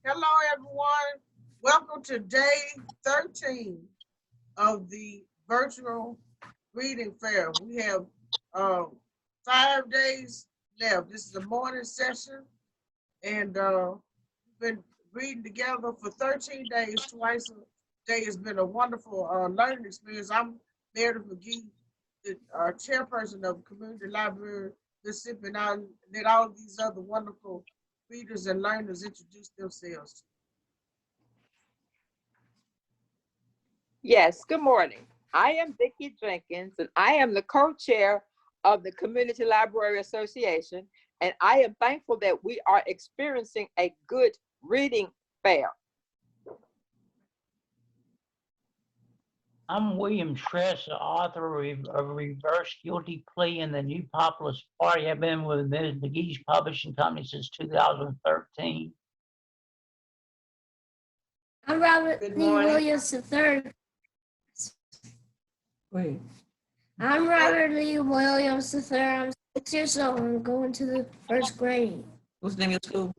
Hello, everyone. Welcome to day 13 of the virtual reading fair. We have 5 days left. This is a morning session, and we've been reading together for 13 days, twice a day. It's been a wonderful learning experience. I'm Meredith McGee, the chairperson of Community Library Mississippi, and I let all of these other wonderful readers and learners introduce themselves. Yes, good morning. I am Vicki Jenkins, and I am the co-chair of the Community Library Association, and I am thankful that we are experiencing a good reading fair. I'm William Tress, the author of Reverse Guilty Plea and the New Populist Party. I've been with Ms. McGee's Publishing Company since 2013. I'm Robert Good Lee morning. Williams III. Wait. I'm Robert Lee Williams III. I'm 6 years old. I'm going to the first grade. What's the name of your school?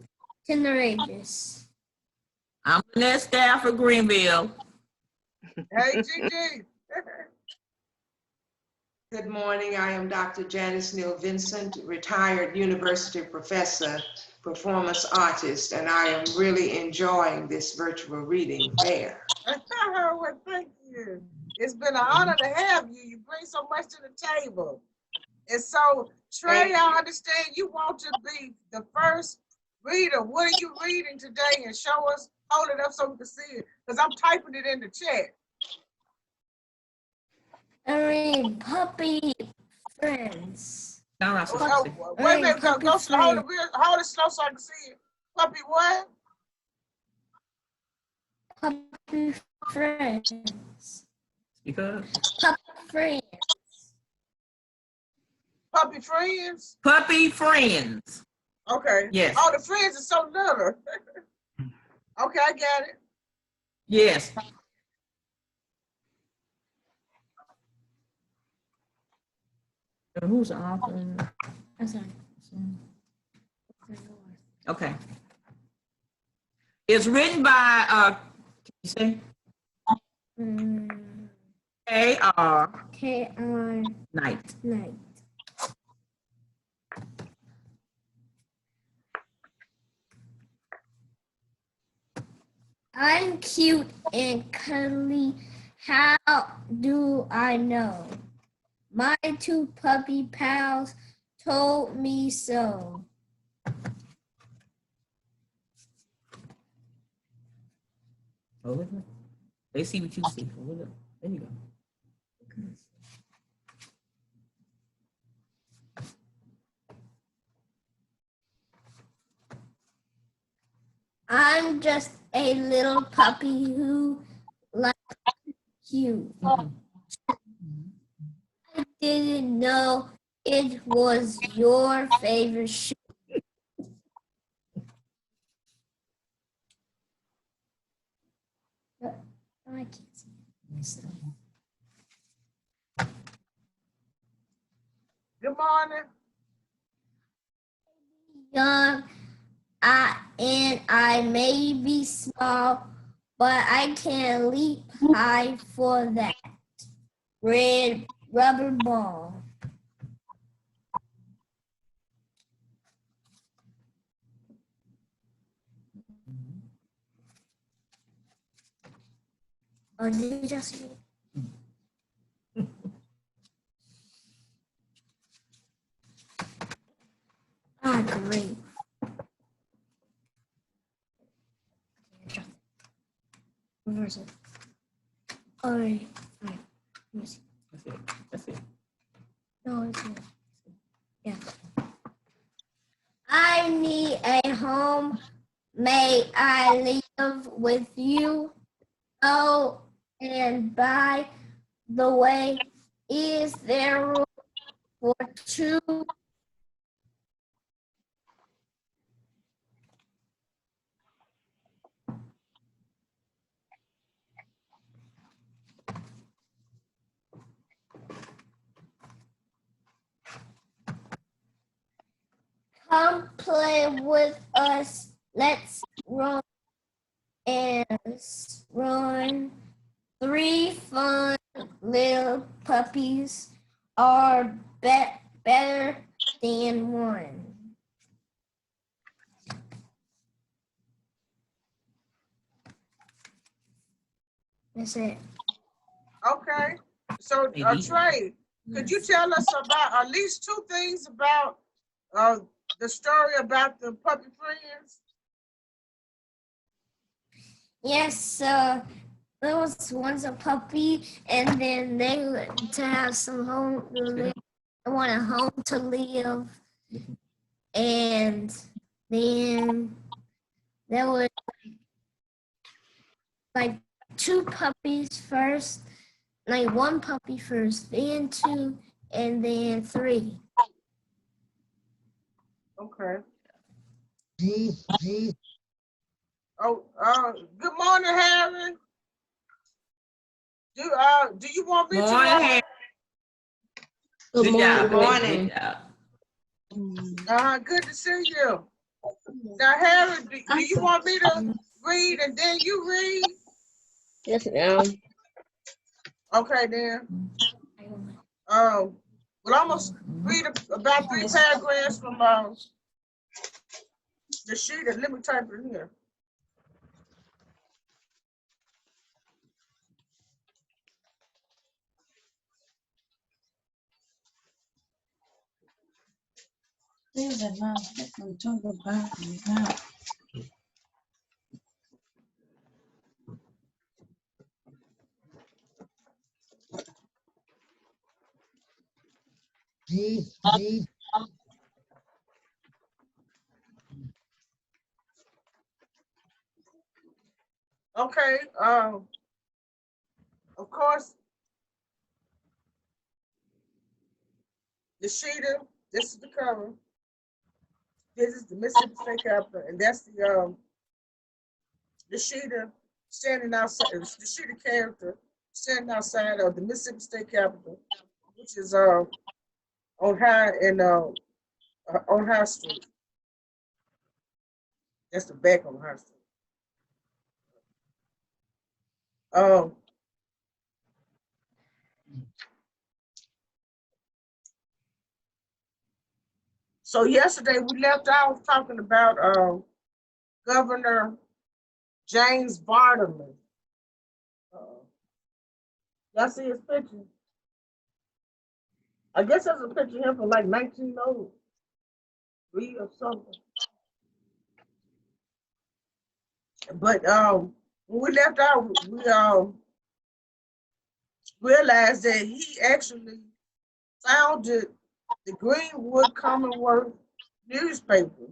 Tender Ages. I'm Annette Stafford, Greenville. Hey, Gigi. Good morning. I am Dr. Janice Neal Vincent, retired university professor, performance artist, and I am really enjoying this virtual reading fair. Well, thank you. It's been an honor to have you. You bring so much to the table. And so, Trey, I understand you want to be the first reader. What are you reading today? And show us, hold it up so we can see it, because I'm typing it in the chat. I read Puppy Friends. No, Wait a minute, go slow, hold it slow so I can see it. Puppy what? Puppy Friends. Because Puppy Friends. Puppy friends? Puppy Friends. Okay. Yes. Oh, the friends are so little. Okay, I got it. Yes. Who's the author? I'm sorry. Okay. It's written by can you say K.R. K.R. Knight. Knight. I'm cute and cuddly. How do I know? My two puppy pals told me so. Hold it up. They see what you see. Hold it up. There you go. I'm just a little puppy who likes you. I didn't know it was your favorite show. I can't see it. Good morning. Young, and I may be small, but I can leap high for that. Red rubber ball. Oh, did you just see it? Ah, great. Reverse it. All right. Let me see. That's it. That's it. No, it's not. Yeah. I need a home. May I live with you? Oh, and by the way, is there room for two? Come play with us. Let's run as run. 3 fun little puppies are better than 1. That's it. Okay. So, Hey, D. Trey, could you tell us about at least 2 things about the story about the puppy friends? Yes, there was once a puppy, and then they went to have some home to live. They want a home to live, and then there were like 2 puppies first, like 1 puppy first, then 2, and then 3. Okay. Oh, good morning, Harry. Do you want me to? Morning. Good Good job. Good morning. Good job. Good to see you. Now, Harry, do you want me to read and then you read? Yes, ma'am. Okay, then. Well, I'm gonna read about 3 paragraphs from the sheet, and let me type it here. Okay. Of course, the sheeter. This is the cover. This is the Mississippi State Capitol, and that's the sheeter standing outside. The sheeter character standing outside of the Mississippi State Capitol, which is on High Street. That's the back on High Street. So yesterday we left off talking about Governor James Bartleman. Y'all see his picture? I guess that's a picture of him from like 1903 or something. But when we left out, we realized that he actually founded the Greenwood Commonwealth newspaper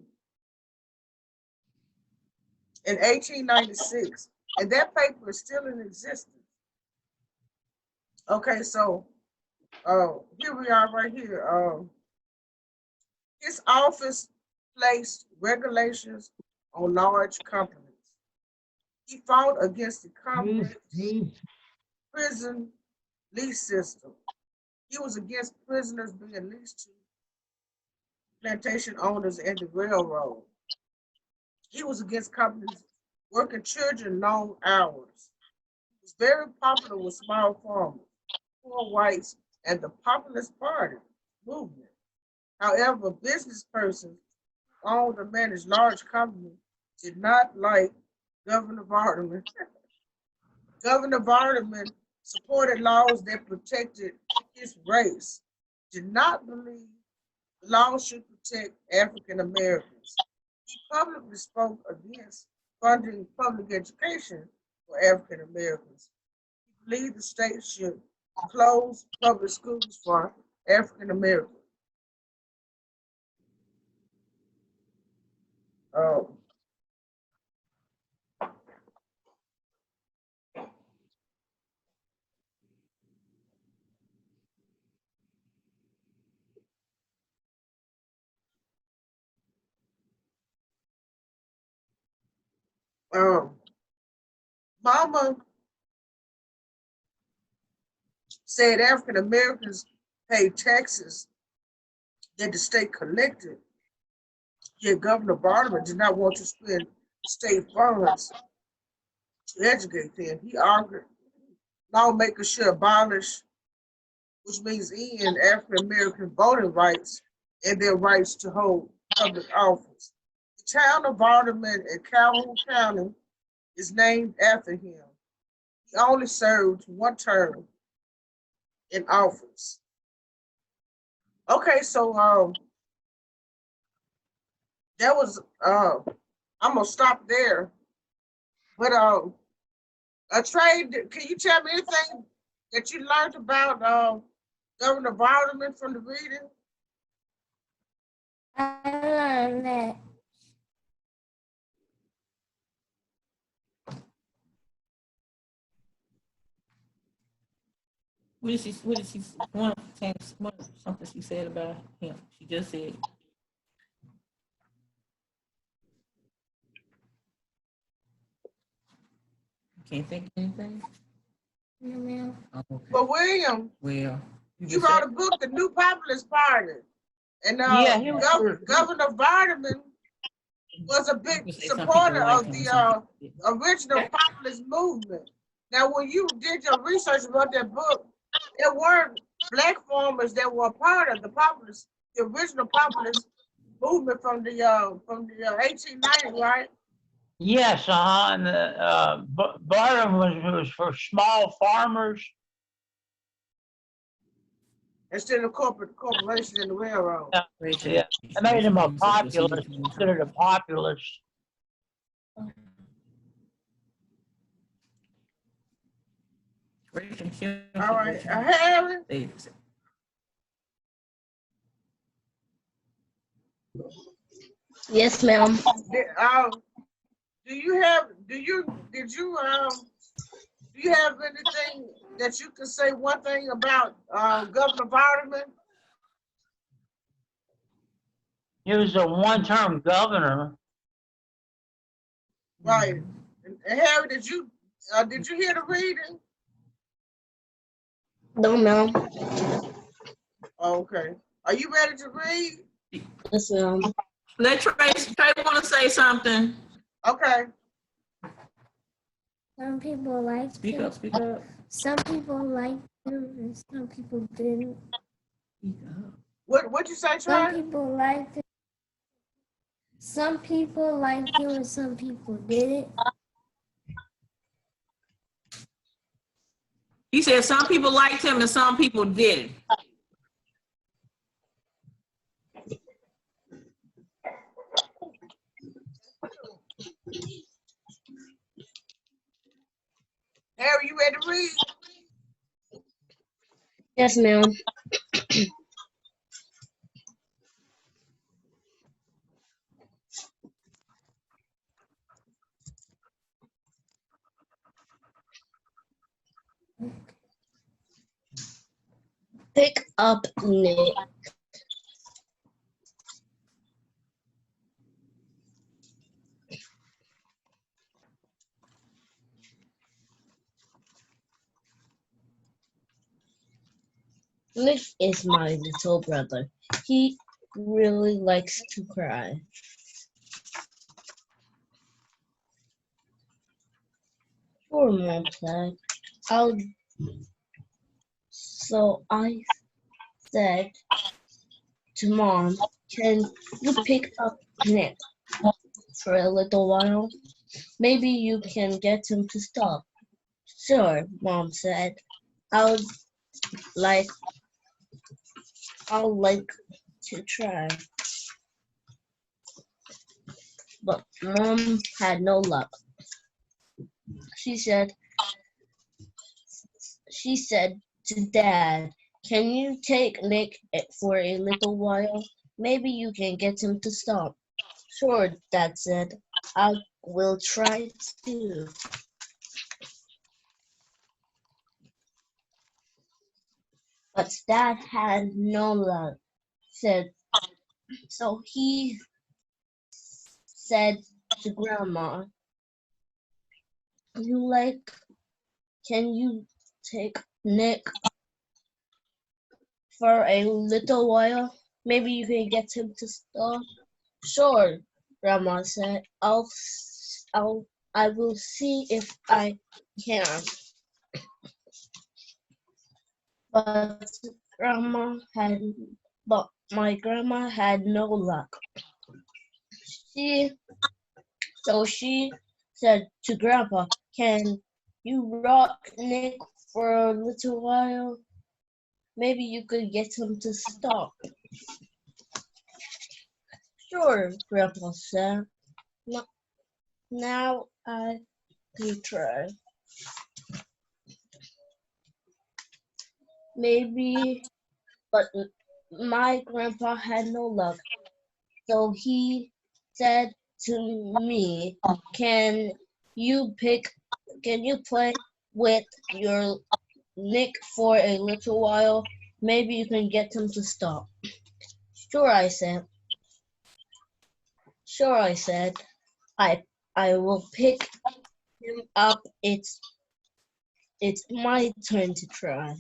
in 1896, and that paper is still in existence. Okay, so here we are right here. His office placed regulations on large companies. He fought against the convict prison lease system. He was against prisoners being leased to plantation owners and the railroad. He was against companies working children long hours. He was very popular with small farmers, poor whites, and the Populist Party movement. However, business persons who owned or managed large companies did not like Governor Bartleman. Governor Bartleman supported laws that protected his race, did not believe the laws should protect African Americans. He publicly spoke against funding public education for African Americans. He believed the state should close public schools for African Americans. Oh. Mama said African Americans paid taxes that the state collected. Yet Governor Bartleman did not want to spend state funds to educate them. He argued lawmakers should abolish, which means end African American voting rights and their rights to hold public office. The town of Alderman in Calhoun County is named after him. He only served one term in office. Okay, so that was I'm gonna stop there. But Trey, can you tell me anything that you learned about Governor Vardaman from the reading? I learned that What did she, something she said about him? She just said, can't think of anything? you know, Oh, okay. But William, Well, you you just wrote said, a book, The New Populist Party. And Yeah, he was. Governor Vardaman was a you big could say some supporter people like of him and the some people didn't. original populist movement. Now, when you did your research about that book, there were black farmers that were a part of the original populist movement from the 1890s, right? Yes, and Barnum was for small farmers. Instead of corporations and the railroad. Yeah, I made him a populist, considered a populist. All right, Harry, Yes, ma'am. do you have anything that you could say one thing about Governor Vardaman? He was a one-term governor. Right. And Harry, did you hear the reading? No, ma'am. Okay. Are you ready to read? Yes, ma'am. Let Trey want to say something. Okay. some people liked Speak him. up, speak up. Some people liked him and some people didn't. Speak up. What you say, Some Trey? people liked him. Some people liked him and some people didn't. He said some people liked him and some people didn't. Harry, you ready to read? Yes, ma'am. Pick up Nick. Nick is my little brother. He really likes to cry. Poor Mom said, So I said to Mom, can you pick up Nick for a little while? Maybe you can get him to stop. Sure, Mom said. I'll like to try. But Mom had no luck. She said to Dad, can you take Nick for a little while? Maybe you can get him to stop. Sure, Dad said. I will try to. But Dad had no luck. So he said to Grandma, can you take Nick for a little while? Maybe you can get him to stop. Sure, Grandma said. I'll I will see if I can. But grandma had, but my grandma had no luck. She, so she said to Grandpa, "Can you rock Nick for a little while? Maybe you could get him to stop." "Sure," Grandpa said. "N- Now I can try." Maybe, but my grandpa had no luck. So he said to me, you pick, can you play with your Nick for a little while? Maybe you can get him to stop." Sure, I said. Sure, I said. I will pick him up. It's my turn to try.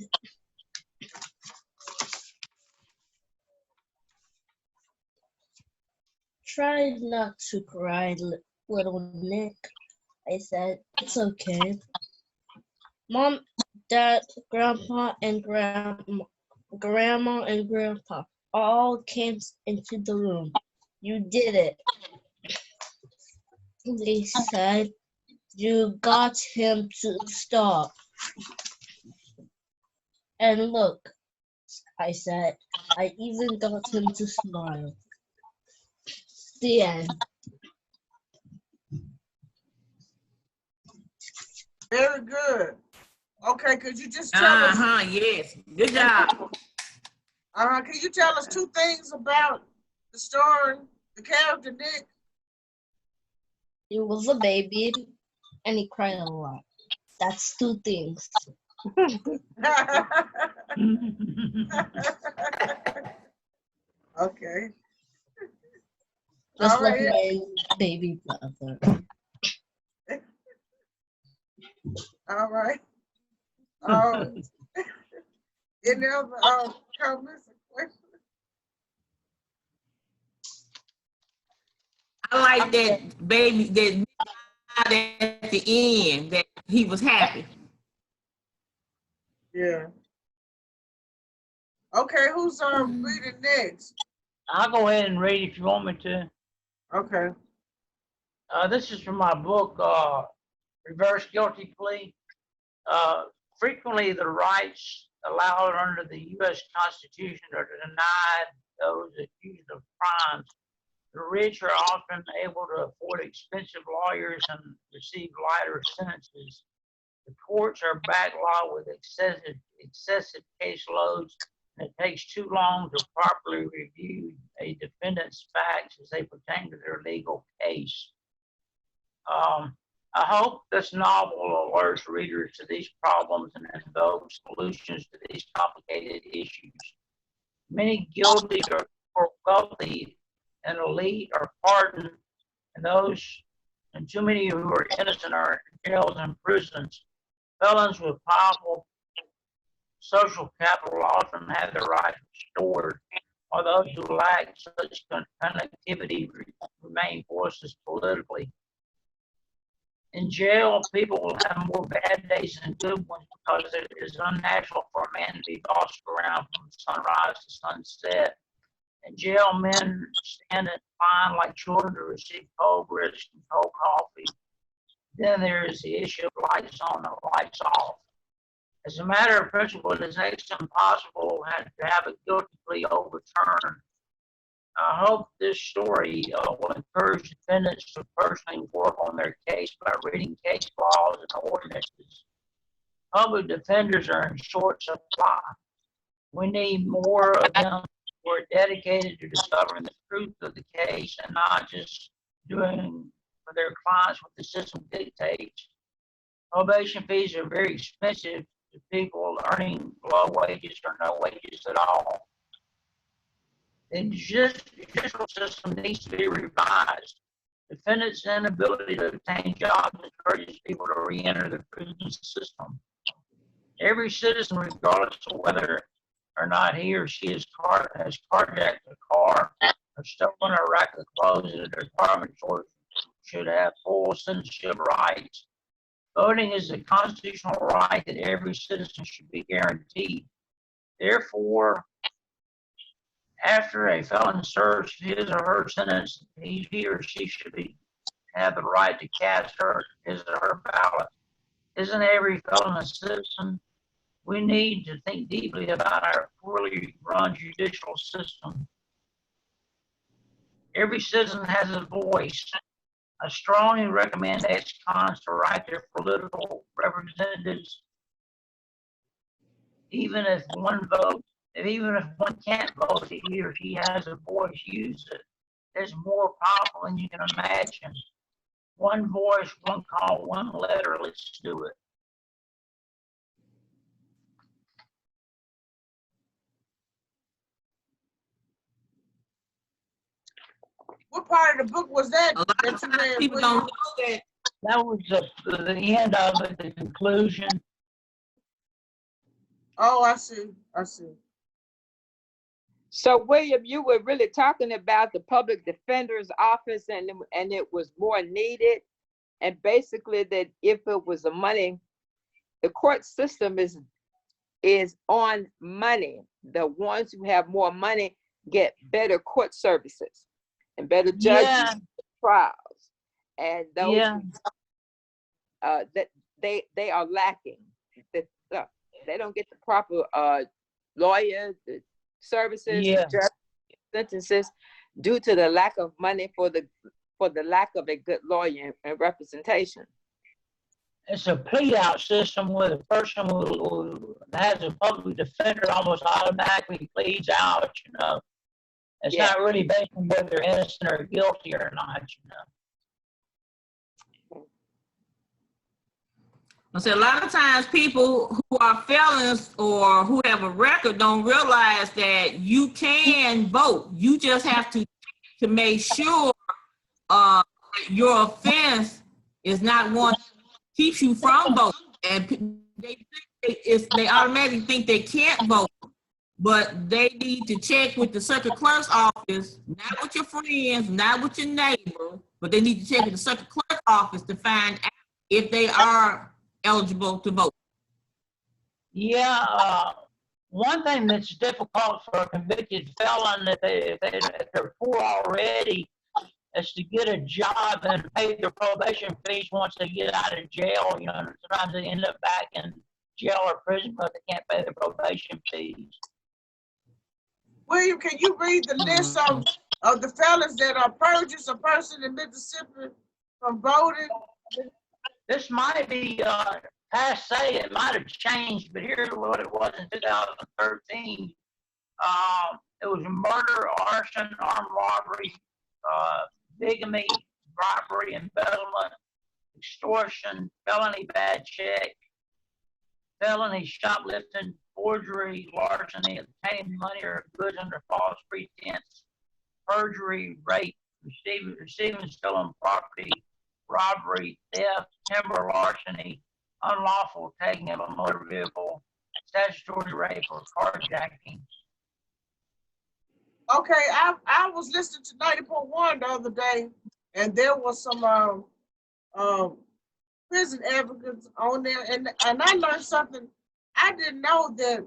Try not to cry, little Nick, I said. It's okay. Mom, Dad, Grandpa, and Grandma and Grandpa all came into the room. "You did it," they said. "You got him to stop." "And look," I said, "I even got him to smile." The end. Very good. Okay, could you just tell us, Yes. Good job. can you tell us 2 things about the story, the character Nick? He was a baby and he cried a lot. That's 2 things. Okay. Just All like right. my baby brother. All right. Any other comments or questions? I like that baby that at the end that he was happy. Yeah. Okay, who's reading next? I'll go ahead and read if you want me to. Okay. This is from my book, Reverse Guilty Plea. Frequently, the rights allowed under the U.S. Constitution are denied those accused of crimes. The rich are often able to afford expensive lawyers and receive lighter sentences. The courts are backlogged with excessive caseloads, and it takes too long to properly review a defendant's facts as they pertain to their legal case. I hope this novel alerts readers to these problems and invokes solutions to these complicated issues. Many guilty or wealthy and elite are pardoned, and too many who are innocent are in jails and prisons. Felons with powerful social capital often have their rights restored, while those who lack such connectivity remain voiceless politically. In jail, people will have more bad days than good ones because it is unnatural for a man to be bossed around from sunrise to sunset. In jail, men stand in line like children to receive cold grits and cold coffee. Then there is the issue of lights on and lights off. As a matter of principle, it is next to impossible to have a guilty plea overturned. I hope this story will encourage defendants to personally work on their case by reading case laws and ordinances. Public defenders are in short supply. We need more of them who are dedicated to discovering the truth of the case and not just doing for their clients what the system dictates. Probation fees are very expensive to people earning low wages or no wages at all. The judicial system needs to be revised. Defendants' inability to obtain jobs encourages people to re-enter the prison system. Every citizen, regardless of whether or not he or she has carjacked a car or stolen a rack of clothes at a department should have full citizenship rights. Voting is a constitutional right that every citizen should be guaranteed. Therefore, after a felon serves his or her sentence, he or she should have the right to cast his or her ballot. Isn't every felon a citizen? We need to think deeply about our poorly run judicial system. Every citizen has a voice. I strongly recommend ex-cons to write their political representatives, even if one can't vote, he or she has a voice, use it. It's more powerful than you can imagine. One voice, one call, one letter, let's do it. What part of the book was that? A lot That of you times read, people William? don't know that. That was the end of it, the conclusion. Oh, I see. I see. So William, you were really talking about the public defender's office and it was more needed. And basically that if it was the money, the court system is on money. The ones who have more money get better court services and better judges, trials. And those that they are lacking. They don't get the proper lawyers, the services, the sentences due to the lack of money for the lack of a good lawyer and representation. It's a plead out system where the person who has a public defender almost automatically pleads out, you know. It's not really based on whether they're innocent or guilty or not, you know. So a lot of times people who are felons or who have a record don't realize that you can vote. You just have to make sure your offense is not one that keeps you from voting. And they automatically think they can't vote, but they need to check with the circuit clerk's office, not with your friends, not with your neighbor, but they need to check with the circuit clerk's office to find out if they are eligible to vote. One thing that's difficult for a convicted felon if they're poor already is to get a job and pay their probation fees once they get out of jail. You know, sometimes they end up back in jail or prison because they can't pay their probation fees. William, can you read the list of the felons that are purged a person in Mississippi from voting? This might be passe, it might have changed, but here's what it was in 2013. It was murder, arson, armed robbery, bigamy, robbery, embezzlement, extortion, felony bad check, felony shoplifting, forgery, larceny, obtaining money or goods under false pretense, perjury, rape, receiving stolen property, robbery, theft, timber larceny, unlawful taking of a motor vehicle, statutory rape, or carjacking. Okay, I was listening to 90.1 the other day, and there was some prison advocates on there, and I learned something. I didn't know that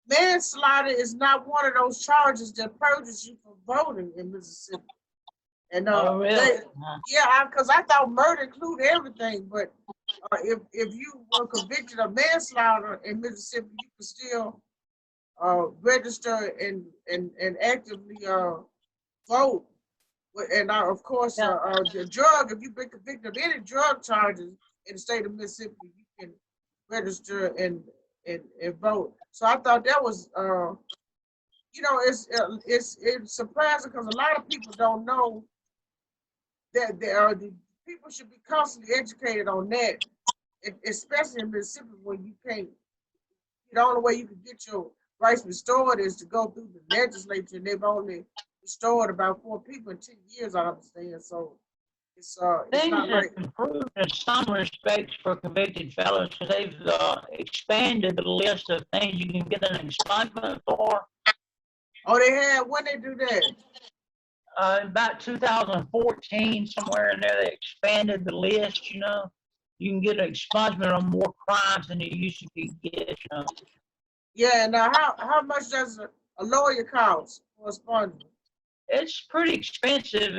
manslaughter is not one of those charges that purges you from voting in Mississippi. And really? Because I thought murder included everything, but if you were convicted of manslaughter in Mississippi, you can still register and actively vote. And of course, the drug, if you've been convicted of any drug charges in the state of Mississippi, you can register and vote. So I thought that was, it's surprising because a lot of people don't know that the people should be constantly educated on that, especially in Mississippi when you can't. The only way you can get your rights restored is to go through the legislature, and they've only restored about 4 people in 10 years, I understand. So it's things not have like improved in some respects for convicted felons because they've expanded the list of things you can get an expungement for. Oh, they have? When they do that? About 2014, somewhere in there, they expanded the list, you know. You can get an expungement on more crimes than you used to get, you know. Yeah, now how much does a lawyer cost for a sponge? It's pretty expensive.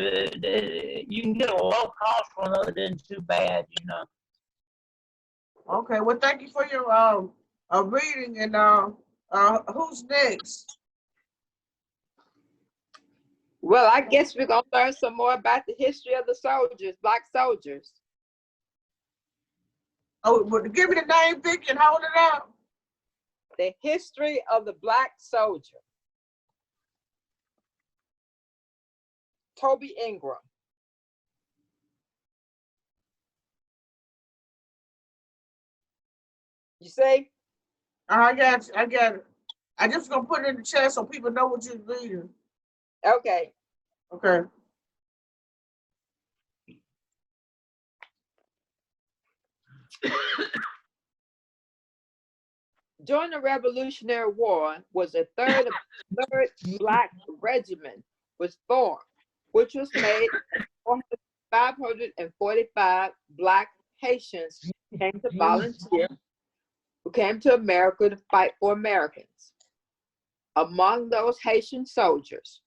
You can get a low cost one that isn't too bad, you know. Okay, well, thank you for your reading, and who's next? Well, I guess we're gonna learn some more about the history of the soldiers, black soldiers. Oh, well, give me the name, Vicky, and hold it out. The history of the black soldier. Toby Ingram. You see? I got you. I got it. I just gonna put it in the chat so people know what you're reading. Okay. Okay. During the Revolutionary War, was a third Black Regiment was formed, which was made of 545 Black Haitians who came to volunteer, who came to America to fight for Americans. Among those Haitian soldiers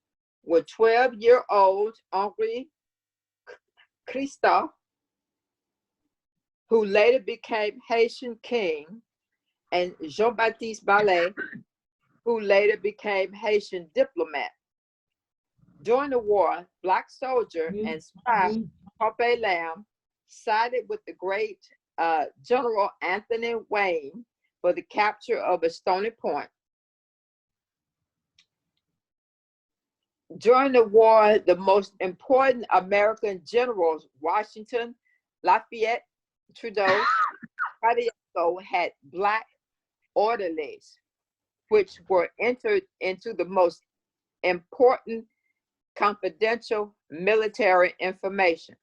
were 12-year-old Henri Christophe, who later became Haitian king, and Jean-Baptiste Ballet, who later became Haitian diplomat. During the war, Black soldier and spy Pope Lamb sided with the great General Anthony Wayne for the capture of a Stony Point. During the war, the most important American generals, Washington, Lafayette, Trudeau, Cardiaco, had Black orderlies, which were entered into the most important confidential military information.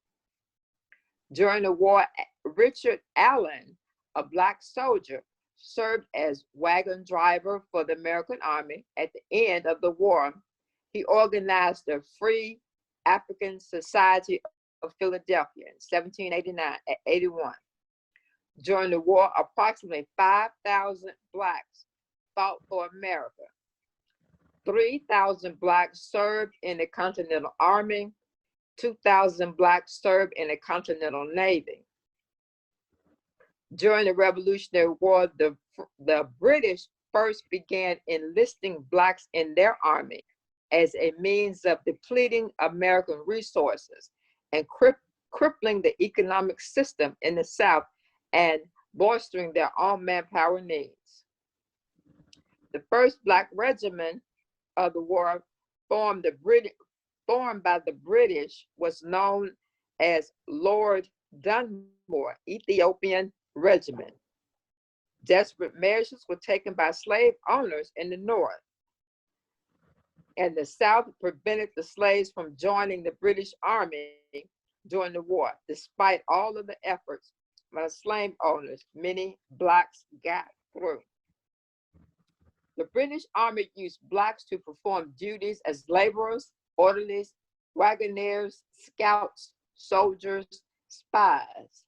During the war, Richard Allen, a Black soldier, served as wagon driver for the American Army. At the end of the war, he organized the Free African Society of Philadelphia in 1789-81. During the war, approximately 5,000 Blacks fought for America. 3,000 Blacks served in the Continental Army. 2,000 Blacks served in the Continental Navy. During the Revolutionary War, the British first began enlisting Blacks in their army as a means of depleting American resources and crippling the economic system in the South and bolstering their own manpower needs. The first Black regiment of the war formed by the British was known as Lord Dunmore Ethiopian Regiment. Desperate measures were taken by slave owners in the North, and the South prevented the slaves from joining the British Army during the war. Despite all of the efforts by slave owners, many Blacks got through. The British Army used Blacks to perform duties as laborers, orderlies, wagoners, scouts, soldiers, spies.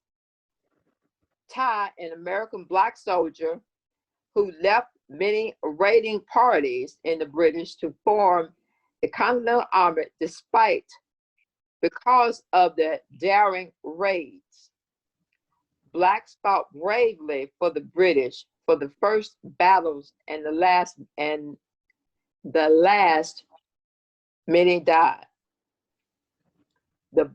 Ty, an American Black soldier who left many raiding parties in the British to form the Continental Army because of the daring raids. Blacks fought bravely for the British for the first battles, and the last many died. The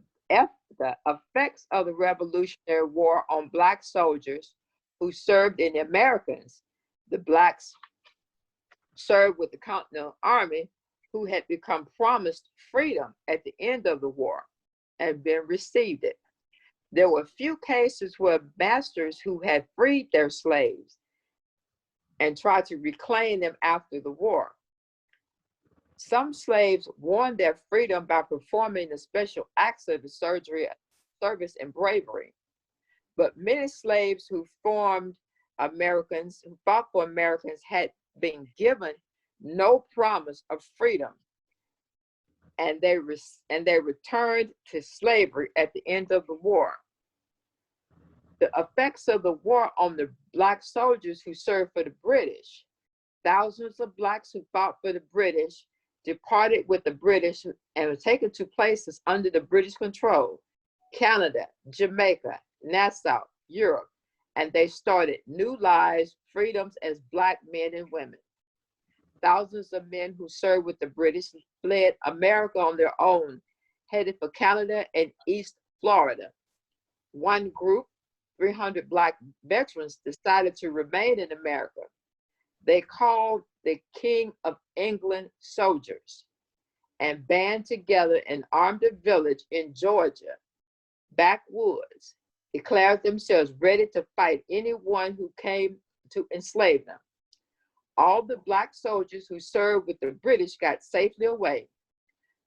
effects of the Revolutionary War on Black soldiers who served in the Americans. The Blacks served with the Continental Army, who had become promised freedom at the end of the war and then received it. There were few cases where masters who had freed their slaves and tried to reclaim them after the war. Some slaves won their freedom by performing the special acts of the service and bravery. But many slaves who fought for Americans had been given no promise of freedom and they returned to slavery at the end of the war. The effects of the war on the Black soldiers who served for the British. Thousands of Blacks who fought for the British departed with the British and were taken to places under the British control: Canada, Jamaica, Nassau, Europe, and they started new lives, freedoms as Black men and women. Thousands of men who served with the British fled America on their own, headed for Canada and East Florida. One group, 300 Black veterans, decided to remain in America. They called the King of England soldiers and band together and armed a village in Georgia, backwoods, declared themselves ready to fight anyone who came to enslave them. All the Black soldiers who served with the British got safely away.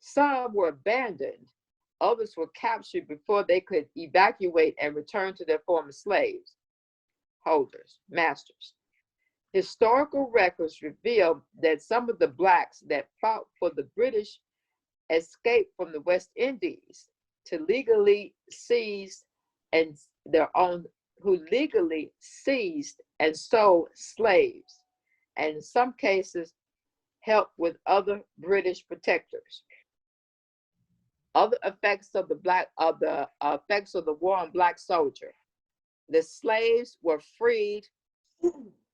Some were abandoned. Others were captured before they could evacuate and return to their former slaves, holders, masters. Historical records reveal that some of the Blacks that fought for the British escaped from the West Indies to legally seize and who legally seized and sold slaves, and in some cases helped with other British protectors. Other effects of the effects of the war on Black soldier. The slaves were freed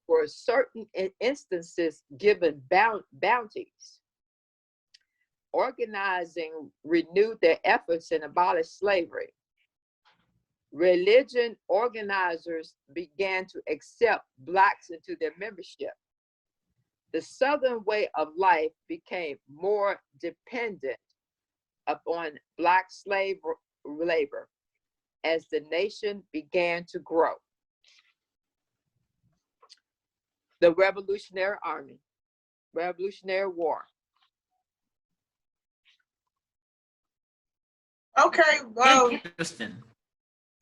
for certain instances given bounties. Organizing renewed their efforts and abolished slavery. Religion organizers began to accept Blacks into their membership. The Southern way of life became more dependent upon Black slave labor as the nation began to grow. The Revolutionary Army, Revolutionary War. Okay, Interesting.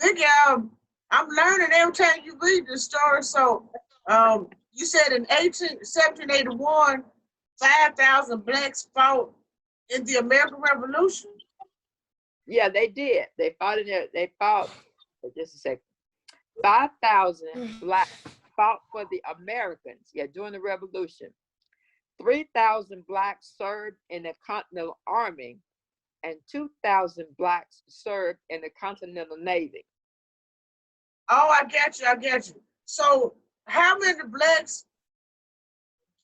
Vicky, I'm learning every time you read this story. So, you said in 1781, 5,000 Blacks fought in the American Revolution? Yeah, they did. They fought in there. They fought, just a second. 5,000 Blacks fought for the Americans, during the Revolution. 3,000 Blacks served in the Continental Army, and 2,000 Blacks served in the Continental Navy. Oh, I get you. So, how many Blacks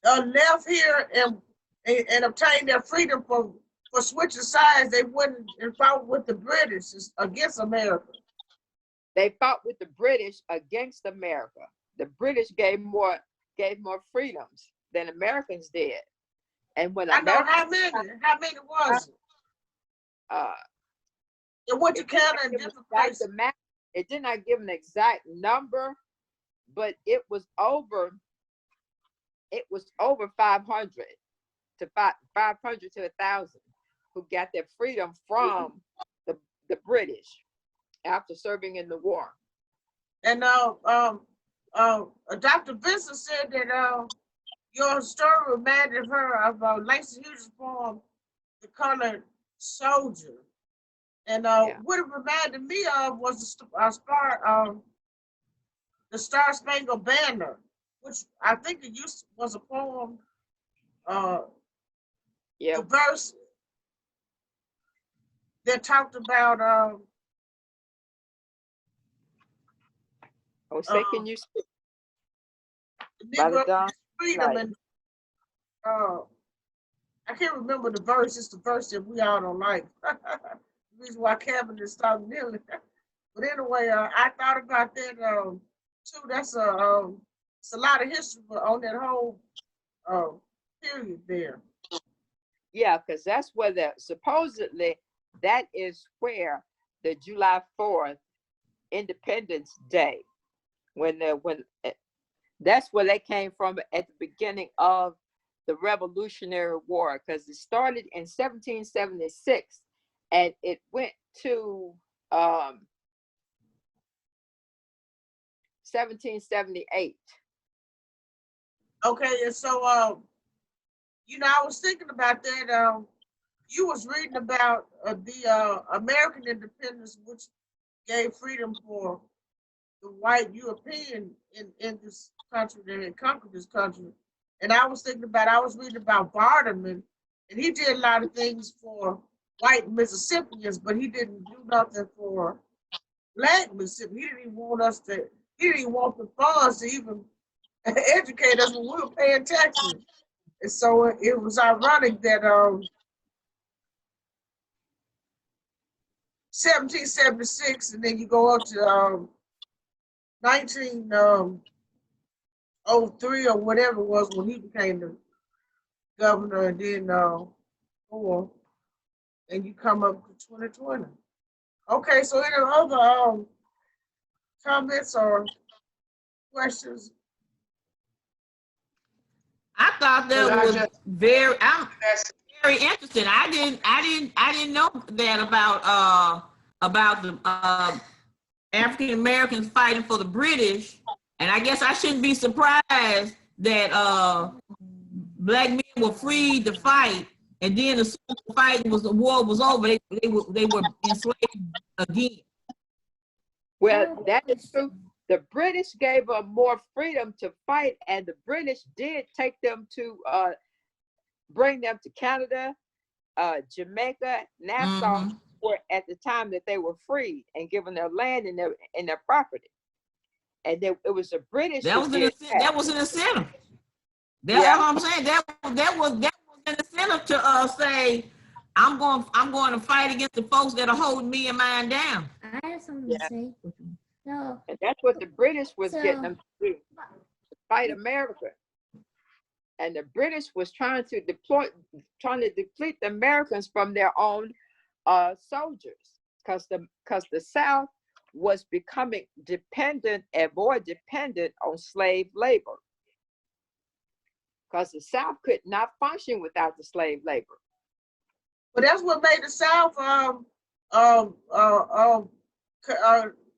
left here and obtained their freedom for switching sides? They went and fought with the British against America. They fought with the British against America. The British gave more freedoms than Americans did. And when I know how many was it? It went to Canada and different places. It did not give an exact number, but it was over 500 to 1,000 who got their freedom from the British after serving in the war. And Dr. Vincent said that your story reminded her of Langston Hughes' poem, "The Colored Soldier." And what it reminded me of was the Star Spangled Banner, which I think was a poem. The verse that talked about can you speak? Negro freedom and I can't remember the verse. It's the verse that we all don't like. The reason why Kevin is talking nearly. But anyway, I thought about that too. That's it's a lot of history on that whole period there. Yeah, because that's where supposedly that is where the July 4th Independence Day, that's where they came from at the beginning of the Revolutionary War, because it started in 1776 and it went to 1778. Okay, and so I was thinking about that you was reading about the American independence, which gave freedom for the white European in this country that had conquered this country. And I was thinking about, I was reading about Barterman, and he did a lot of things for white Mississippians, but he didn't do nothing for black Mississippi. He didn't even want us to, he didn't even want the funds to even educate us when we were paying taxes. And so it was ironic that 1776, and then you go up to 1903 or whatever it was when he became the governor, and then and you come up to 2020. Okay, so any other comments or questions? I thought that Well, I was just- very, That's- very interesting. I didn't know that about the African Americans fighting for the British, and I guess I shouldn't be surprised that black men were freed to fight, and then as soon as the war was over, they were enslaved again. Well, that is true. The British gave them more freedom to fight, and the British did take them to bring them to Canada, Jamaica, Nassau, were at the time that they were freed and given their land and their property. And it was the British That was an incentive. That was an incentive. That's Yeah. what I'm saying. That was an incentive to say, I'm going to fight against the folks that are holding me and mine down. I have something Yeah. to say. So, And that's what the British was So- getting them to do, to fight America. And the British was trying to deplete the Americans from their own soldiers, because the South was becoming dependent and more dependent on slave labor, because the South could not function without the slave labor. But that's what made the South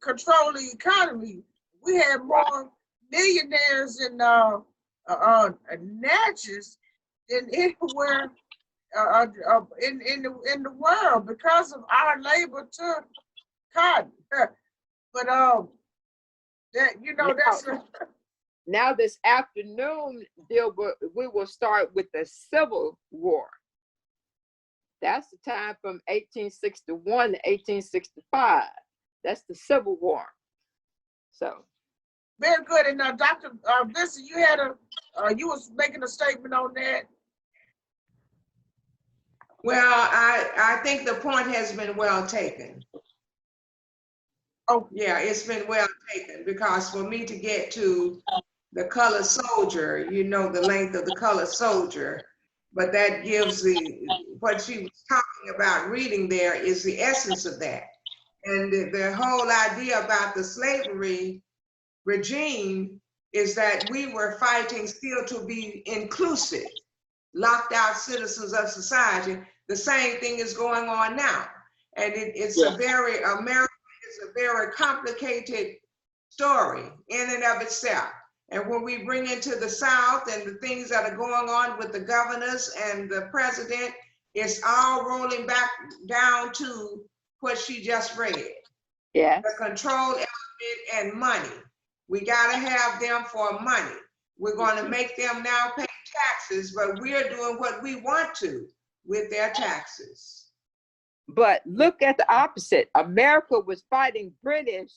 control the economy. We had more millionaires in Natchez than anywhere in the world because of our labor to cotton. But that that's Now this afternoon, we will start with the Civil War. That's the time from 1861 to 1865. That's the Civil War. So. very good. And Dr. Vincent, you had you was making a statement on that. Well, I think the point has been well taken. Oh, Yeah, it's been well taken, because for me to get to the colored soldier, the length of the colored soldier, but that gives what she was talking about reading there is the essence of that. And the whole idea about the slavery regime is that we were fighting still to be inclusive, locked out citizens of society. The same thing is going on now. And America is a very complicated story in and of itself. And when we bring into the South and the things that are going on with the governors and the president, it's all rolling back down to what she just read. Yeah. The control element and money. We got to have them for money. We're going to make them now pay taxes, but we're doing what we want to with their taxes. But look at the opposite. America was fighting Britain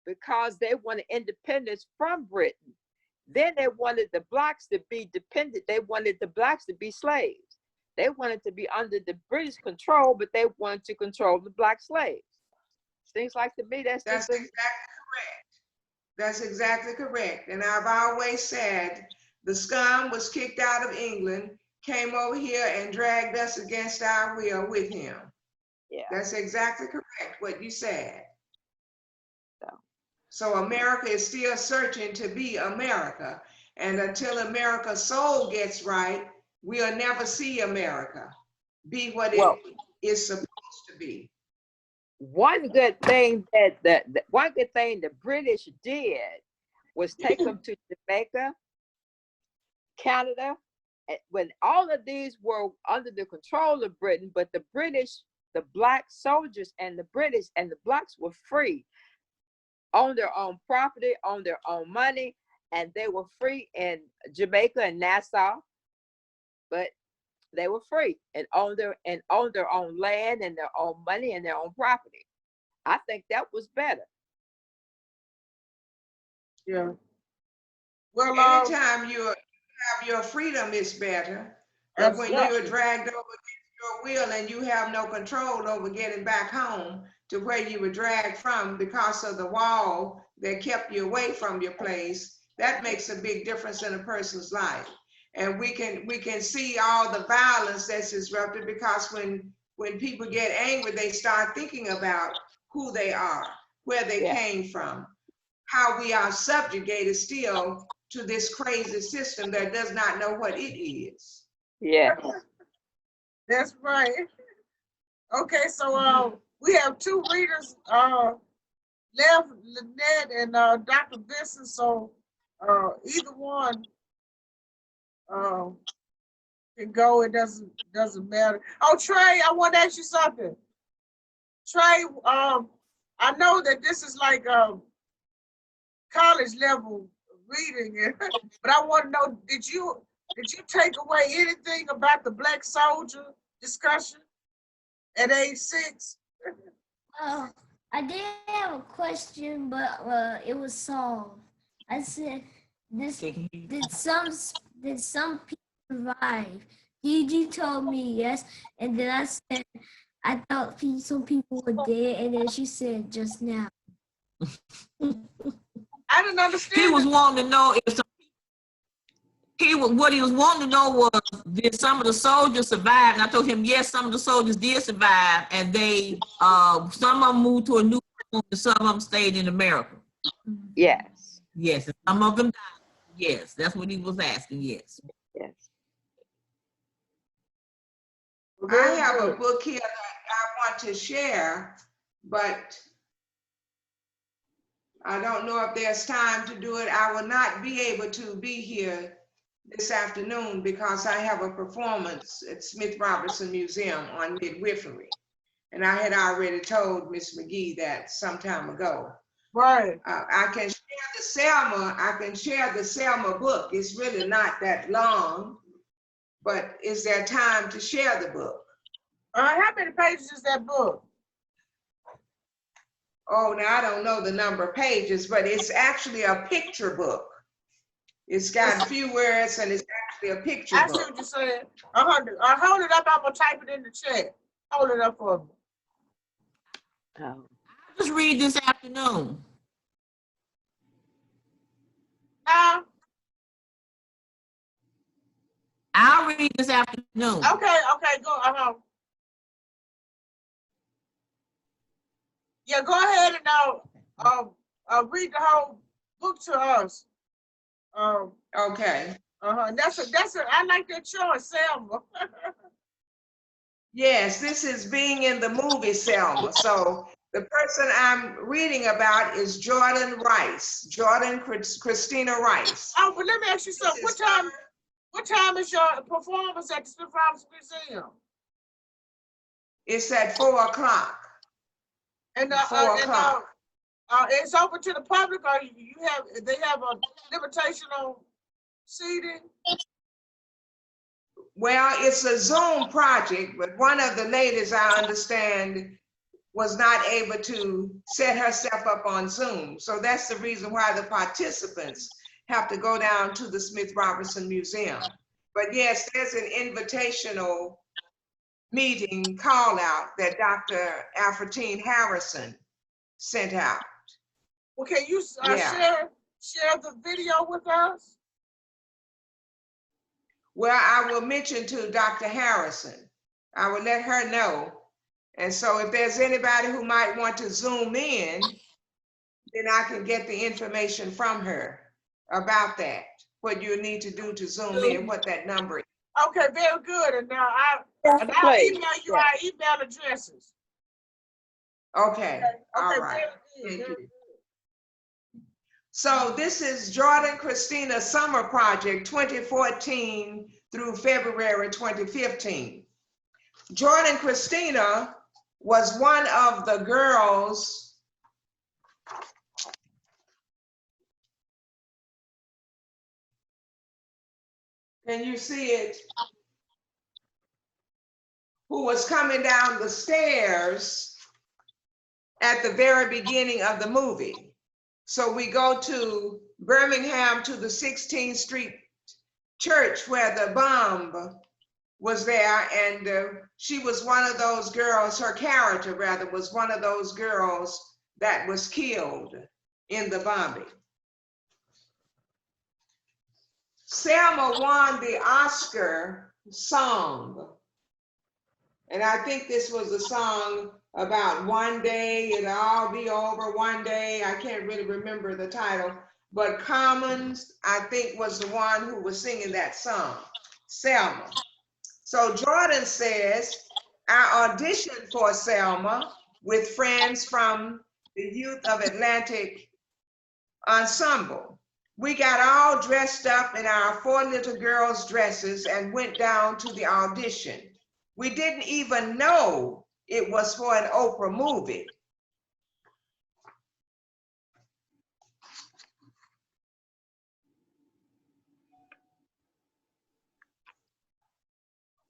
because they wanted independence from Britain. Then they wanted the blacks to be dependent. They wanted the blacks to be slaves. They wanted to be under the British control, but they wanted to control the black slaves. Seems like to me that's exactly correct. That's exactly correct. And I've always said the scum was kicked out of England, came over here and dragged us against our will with him. Yeah. That's exactly correct what you said. So America is still searching to be America. And until America's soul gets right, we'll never see America be what it is supposed to be. One good thing the British did was take them to Jamaica, Canada, when all of these were under the control of Britain, but the British, the black soldiers and the British and the blacks were free on their own property, on their own money, and they were free in Jamaica and Nassau, but they were free and owned their own land and their own money and their own property. I think that was better. Yeah. Well, Anytime you have your freedom is better. But when Exactly. you're dragged over against your will and you have no control over getting back home to where you were dragged from because of the wall that kept you away from your place, that makes a big difference in a person's life. And we can see all the violence that's disrupted because when people get angry, they start thinking about who they are, where they came from, how we are subjugated still to this crazy system that does not know what it is. Yeah. That's right. Okay, so we have two readers left, Lynette and Dr. Vincent. So either one can go. It doesn't matter. Oh, Trey, I want to ask you something. Trey, I know that this is like college level reading, but I want to know, did you take away anything about the black soldier discussion at age 6? I did have a question, but it was solved. I said, did some people survive? Gigi told me yes, and then I said I thought some people were dead, and then she said just now. I didn't understand. He was wanting to know if what he was wanting to know was, did some of the soldiers survive? And I told him yes, some of the soldiers did survive, and they some of them moved to a new home, and some of them stayed in America. Yes. Yes, and some of them died. Yes, that's what he was asking. Yes. Yes. I have a book here that I want to share, but I don't know if there's time to do it. I will not be able to be here this afternoon because I have a performance at Smith Robertson Museum on midwifery. And I had already told Miss McGee that some time ago. Right. I can share the Selma book. It's really not that long, but is there time to share the book? How many pages is that book? Oh, now I don't know the number of pages, but it's actually a picture book. It's got a few words and it's actually a picture book. I see what you're saying. Hold it up. I'm gonna type it in the chat. Hold it up for me. Oh. I'll just read this afternoon. I'll read this afternoon. Okay, go. Yeah, go ahead and read the whole book to us. Okay. That's a. I like that choice, Selma. Yes, this is being in the movie Selma. So the person I'm reading about is Jordan Rice, Christina Rice. Oh, but let me ask you something. What time is your performance at the Smith Robertson Museum? It's at 4 o'clock. And 4 o'clock. It's open to the public, or they have a limitation on seating? Well, it's a Zoom project, but one of the ladies, I understand, was not able to set herself up on Zoom. So that's the reason why the participants have to go down to the Smith Robertson Museum. But yes, there's an invitational meeting call out that Dr. Alfredine Harrison sent out. Well, can you share the video with us? Well, I will mention to Dr. Harrison. I will let her know. And so if there's anybody who might want to Zoom in, then I can get the information from her about that, what you need to do to Zoom in, what that number is. Okay, very good. And now I'll email you our email addresses. Okay. All right. Thank you. So this is Jordan Christina Summer Project 2014 through February 2015. Jordan Christina was one of the girls can you see it? Who was coming down the stairs at the very beginning of the movie. So we go to Birmingham to the 16th Street Church where the bomb was there, and she was one of those girls, her character rather, was one of those girls that was killed in the bombing. Selma won the Oscar song. And I think this was a song about one day it'll all be over one day. I can't really remember the title, but Commons, I think, was the one who was singing that song, Selma. So Jordan says, I auditioned for Selma with friends from the Youth of Atlantic Ensemble. We got all dressed up in our 4 little girls' dresses and went down to the audition. We didn't even know it was for an Oprah movie.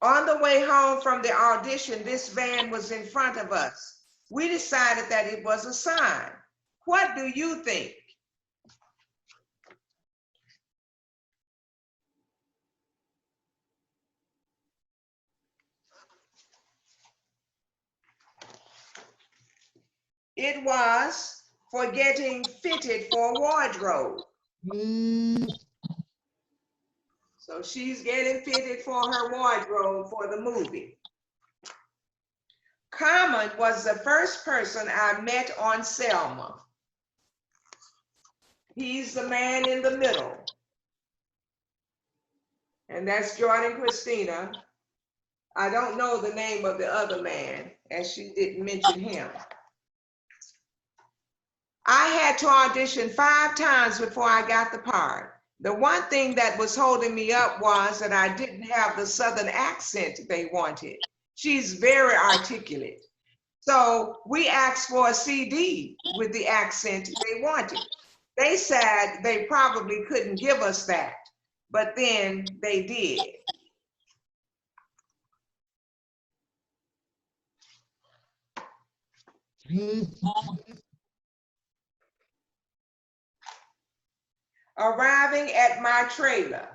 On the way home from the audition, this van was in front of us. We decided that it was a sign. What do you think? It was for getting fitted for a wardrobe. So she's getting fitted for her wardrobe for the movie. Common was the first person I met on Selma. He's the man in the middle. And that's Jordan Christina. I don't know the name of the other man, as she didn't mention him. I had to audition 5 times before I got the part. The one thing that was holding me up was that I didn't have the Southern accent they wanted. She's very articulate. So we asked for a CD with the accent they wanted. They said they probably couldn't give us that, but then they did. Arriving at my trailer.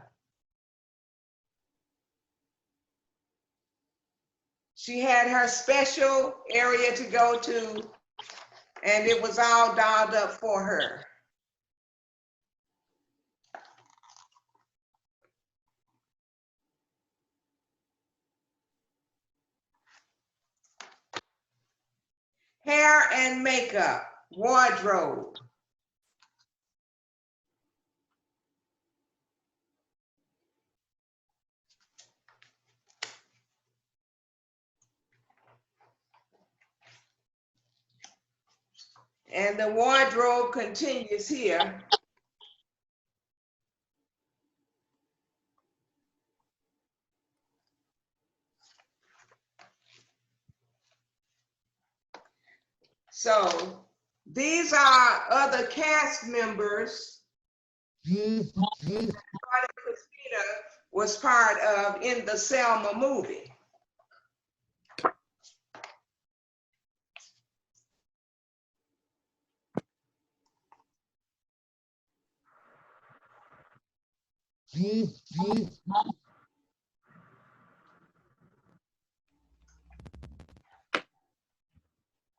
She had her special area to go to, and it was all dolled up for her. Hair and makeup, wardrobe. And the wardrobe continues here. So these are other cast members Christina was part of in the Selma movie.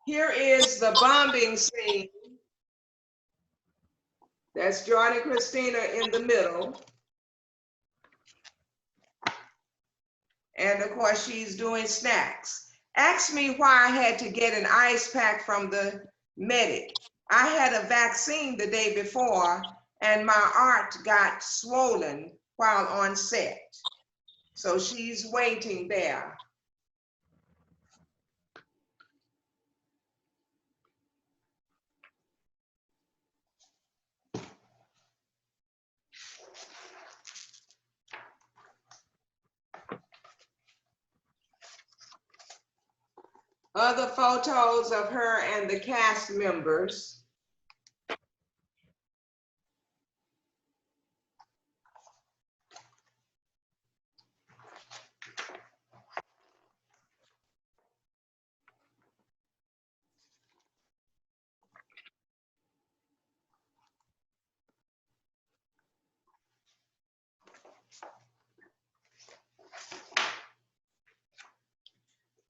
Here is the bombing scene. That's Jordan Christina in the middle. And of course, she's doing snacks. Ask me why I had to get an ice pack from the medic. I had a vaccine the day before and my arm got swollen while on set. So she's waiting there. other photos of her and the cast members.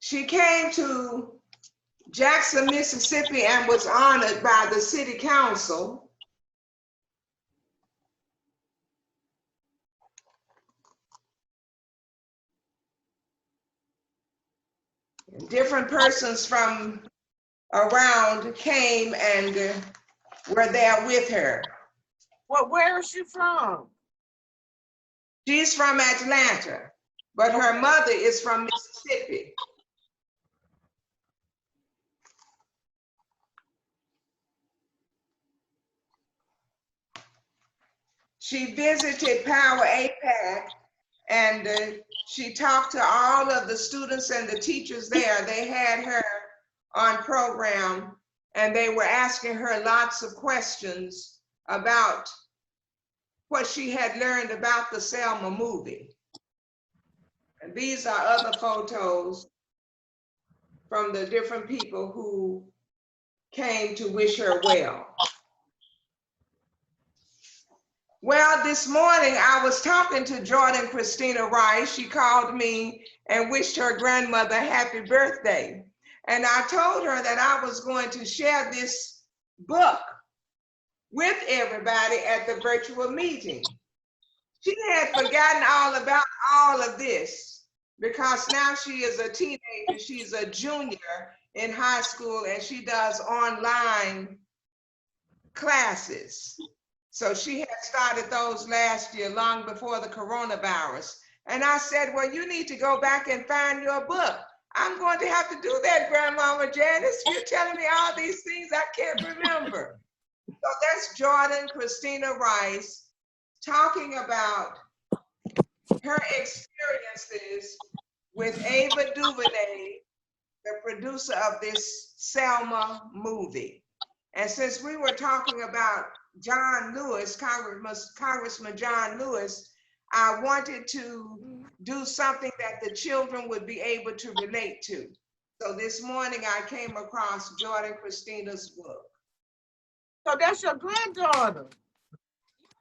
She came to Jackson, Mississippi, and was honored by the city council. Different persons from around came and were there with her. Well, where is she from? She's from Atlanta, but her mother is from Mississippi. She visited Power APAC and she talked to all of the students and the teachers there. They had her on program and they were asking her lots of questions about what she had learned about the Selma movie. And these are other photos from the different people who came to wish her well. Well, this morning I was talking to Jordan Christina Rice. She called me and wished her grandmother happy birthday. And I told her that I was going to share this book with everybody at the virtual meeting. She had forgotten all about all of this because now she is a teenager. She's a junior in high school and she does online classes. So she had started those last year, long before the coronavirus. And I said, well, you need to go back and find your book. I'm going to have to do that, Grandmama Janice. You're telling me all these things I can't remember. So that's Jordan Christina Rice talking about her experiences with Ava DuVernay, the producer of this Selma movie. And since we were talking about John Lewis, Congressman John Lewis, I wanted to do something that the children would be able to relate to. So this morning I came across Jordan Christina's book. So that's your granddaughter.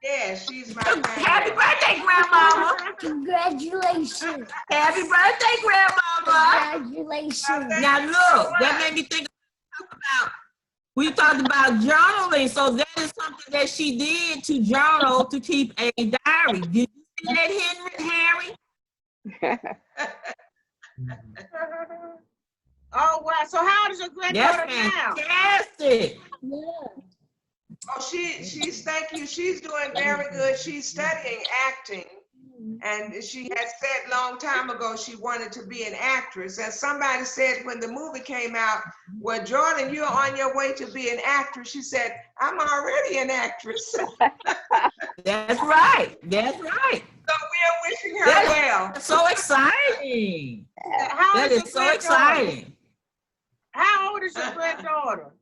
Yeah, she's my Happy granddaughter. birthday, Grandmama. Congratulations. Happy birthday, Grandmama. Congratulations. Now look, that made me think about, we talked about journaling, so that is something that she did to journal, to keep a diary. Did you see that, Harry? Oh, wow. So how old is your granddaughter That's now? fantastic. Yeah. Oh, she's thank you. She's doing very good. She's studying acting. And she had said long time ago she wanted to be an actress. And somebody said when the movie came out, well, Jordan, you're on your way to be an actress. She said, I'm already an actress. So That's right. That's right. we're wishing her well. That's so exciting. How That old is your so granddaughter? exciting. How old is your granddaughter?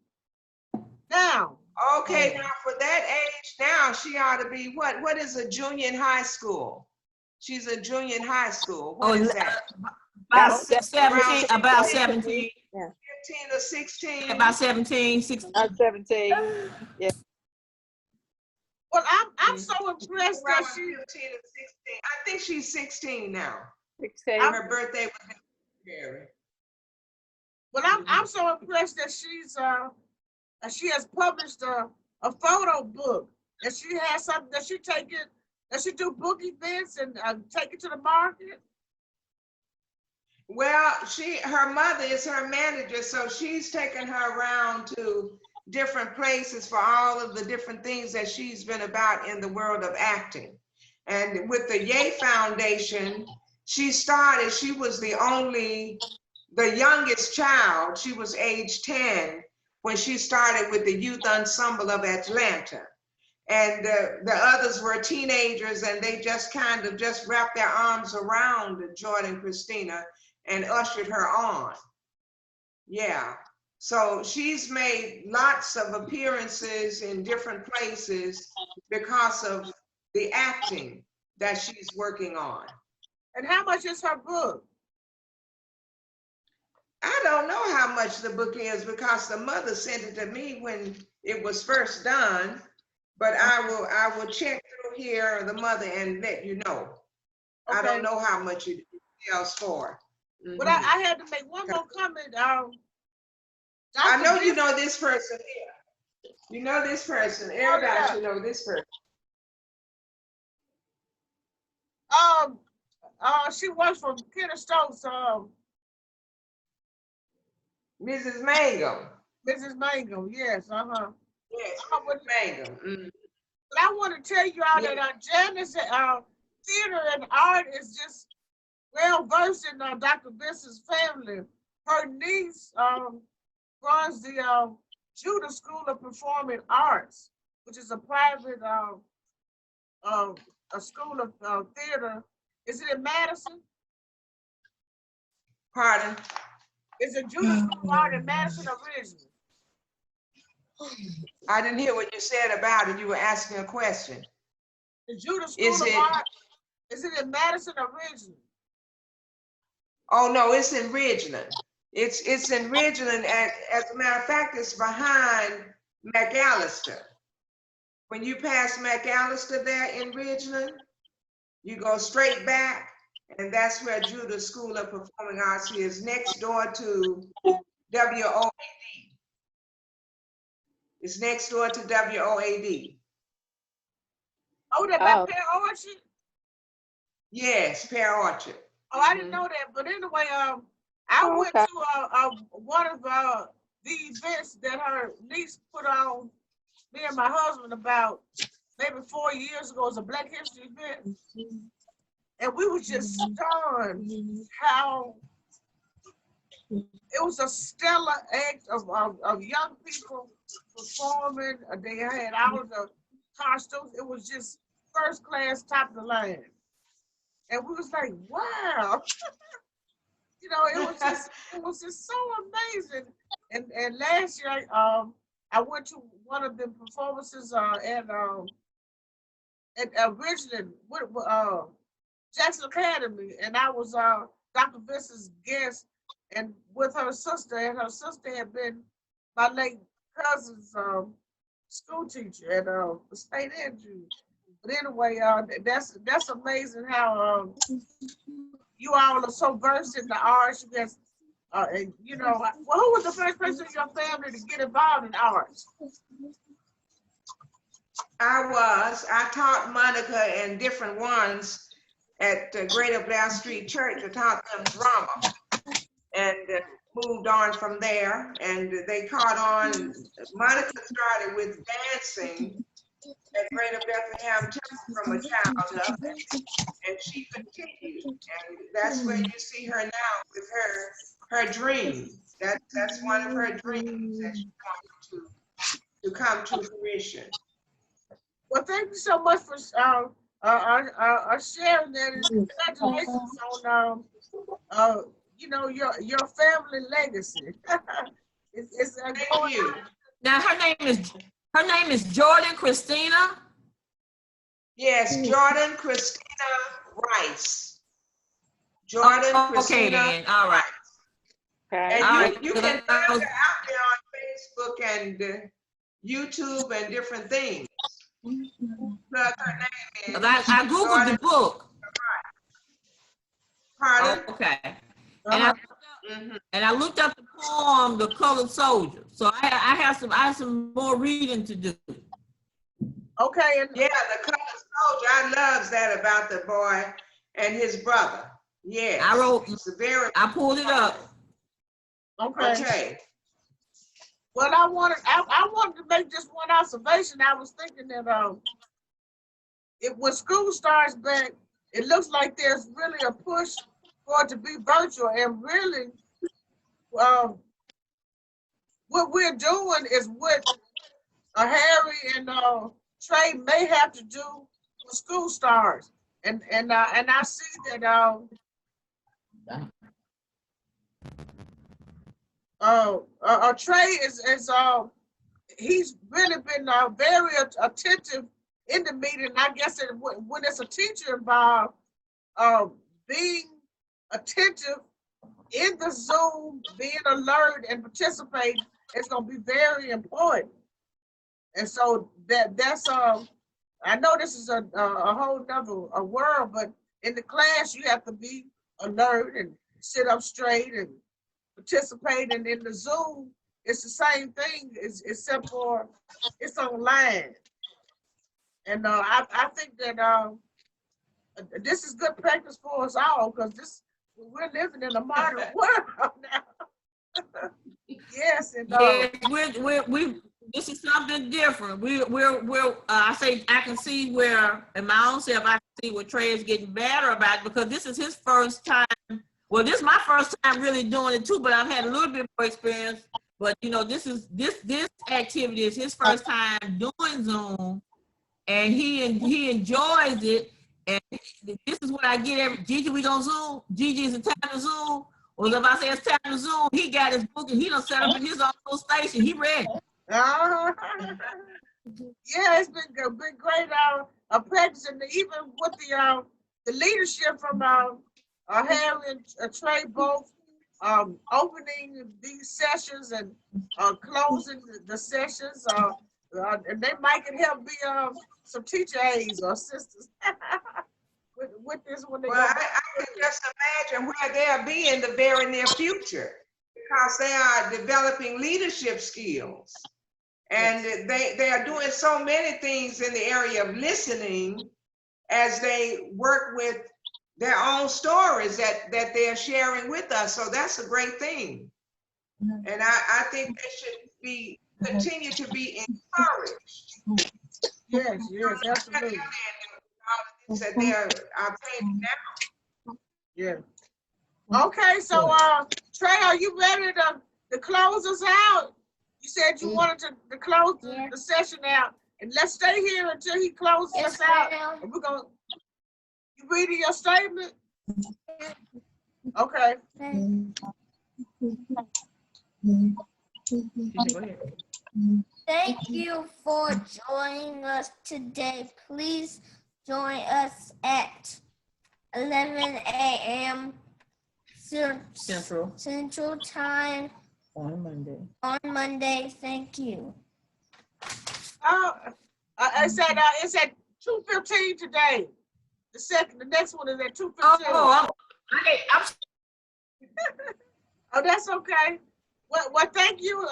Now. Okay, now for that age now, she ought to be, what is a junior in high school? She's a junior in high school. What is that? About 17, about 17. 15 or 16? About 17, 16. I'm 17. Well, I'm so impressed Around that 15 or 16. I think she's 16 now. 16. Her birthday was in February. well, I'm so impressed that she has published a photo book. And she has something that she do book events and take it to the market. Well, her mother is her manager, so she's taken her around to different places for all of the different things that she's been about in the world of acting. And with the Yay Foundation, she was the youngest child. She was age 10 when she started with the Youth Ensemble of Atlanta. And the others were teenagers and they just kind of just wrapped their arms around Jordan Christina and ushered her on. Yeah. So she's made lots of appearances in different places because of the acting that she's working on. And how much is her book? I don't know how much the book is because the mother sent it to me when it was first done, but I will check through here, the mother, and let you know. I Okay. don't know how much it sells for. But I had to make one more comment. I know you Dr. know this person here. You know this person. Everybody should know this person. She works for Kenner Stokes, Mrs. Mangum. Mrs. Mangum, yes, Yes, Mrs. Mangum. But I want to tell you all that Janice, theater and art is just well versed in Dr. Benson's family. Her niece runs the Judah School of Performing Arts, which is a private a school of theater. Is it in Madison? Pardon? It's a Judah School of Art in Madison originally. I didn't hear what you said about it. You were asking a question. The Judah School of Art, is it in Madison originally? Oh, no, it's in Ridgeland. It's in Ridgeland. And as a matter of fact, it's behind McAllister. When you pass McAllister there in Ridgeland, you go straight back, and that's where Judah School of Performing Arts is, next door to WOAD. It's next door to WOAD. Oh, that by Pear Orchard? Yes, Pear Orchard. Oh, I didn't know that. But anyway, I went to one of the events that her niece put on me and my husband about maybe 4 years ago. It was a Black History event. And we were just stunned how it was a stellar act of young people performing. They had all of the costumes. It was just first class, top of the line. And we was like, wow. You know, it was just so amazing. And last year, I went to one of the performances at Richland, Jackson Academy, and I was Dr. Benson's guest, and with her sister, and her sister had been my late cousin's school teacher at State Andrews. But anyway, that's amazing how you all are so versed in the arts. You guys, and you know, well, who was the first person in your family to get involved in arts? I taught Monica and different ones at Greater Blair Street Church. I taught them drama and moved on from there. And they caught on. Monica started with dancing at Greater Bethlehem Temple from a child up, and she continued. And that's where you see her now with her dream. That's one of her dreams that she wants to come to fruition. Well, thank you so much for sharing that. And congratulations on you know, your family legacy. it's Thank you. Now her name is Jordan Christina. Yes, Jordan Christina Rice. Jordan Okay, Christina. then. All right. And All right. you can find her out there on Facebook and YouTube and different things. Plug her name in. I googled Jordan. the book. Pardon? Okay. And I looked up the poem, The Colored Soldier. So I have some more reading to do. Okay. And yeah, The Colored Soldier. I love that about the boy and his brother. Yes. I pulled it up. Okay. Well, I wanted to make just one observation. I was thinking that when school starts back, it looks like there's really a push for it to be virtual, and really, what we're doing is what Harry and Trey may have to do when school starts, and I see that Trey is he's really been very attentive in the meeting. I guess when it's a teacher involved, being attentive in the Zoom, being alert and participating is going to be very important. And so that's I know this is a whole nother world, but in the class you have to be alert and sit up straight and participate. And in the Zoom, it's the same thing, except for it's online. And I think that this is good practice for us all, because we're living in a modern world now. Yes, and Yeah, we this is something different. I can see where, in my own self, I can see where Trey is getting better about it, because this is his first time. Well, this is my first time really doing it too, but I've had a little bit more experience. But you know, this activity is his first time doing Zoom, and he enjoys it. And this is what I get every Gigi, we gonna Zoom. Gigi, is it time to Zoom? Well, if I say it's time to Zoom, he got his book and he done set up in his own little station. He ready. yeah, it's been great practice, and even with the leadership from Harry and Trey both opening these sessions and closing the sessions, and they might can help be some teacher aides or assistants with this when they Well, I can just imagine where they'll be in the very near future, because they are developing leadership skills. And they are doing so many things in the area of listening as they work with their own stories that they're sharing with us. So that's a great thing. And I think they should continue to be encouraged. Yes, absolutely. That they are paying now. Yeah. Okay, so Trey, are you ready to close us out? You said you wanted to close the session out, and let's stay here until he closes us out. And we're gonna. You reading your statement? Okay. Thank you for joining us today. Please join us at 11 a.m. Central Time On Monday. Thank you. It's at 2:15 today. The next one is at 2:15. I'm Oh, that's okay. Well, thank you.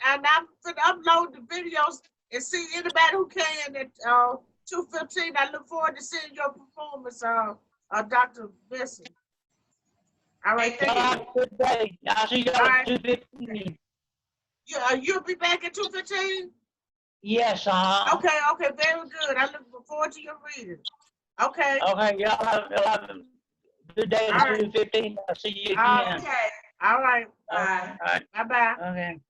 And I'm going to upload the videos and see anybody who can at 2:15. I look forward to seeing your performance, Dr. Besson. All right, thank you. Good day. I'll see you at 2:15. You'll be back at 2:15? Yes, Okay, very good. I look forward to your reading. Okay. Okay, y'all have a good day at 2:15. I'll see you again. Okay. All right. Bye. All right. Bye-bye. Okay.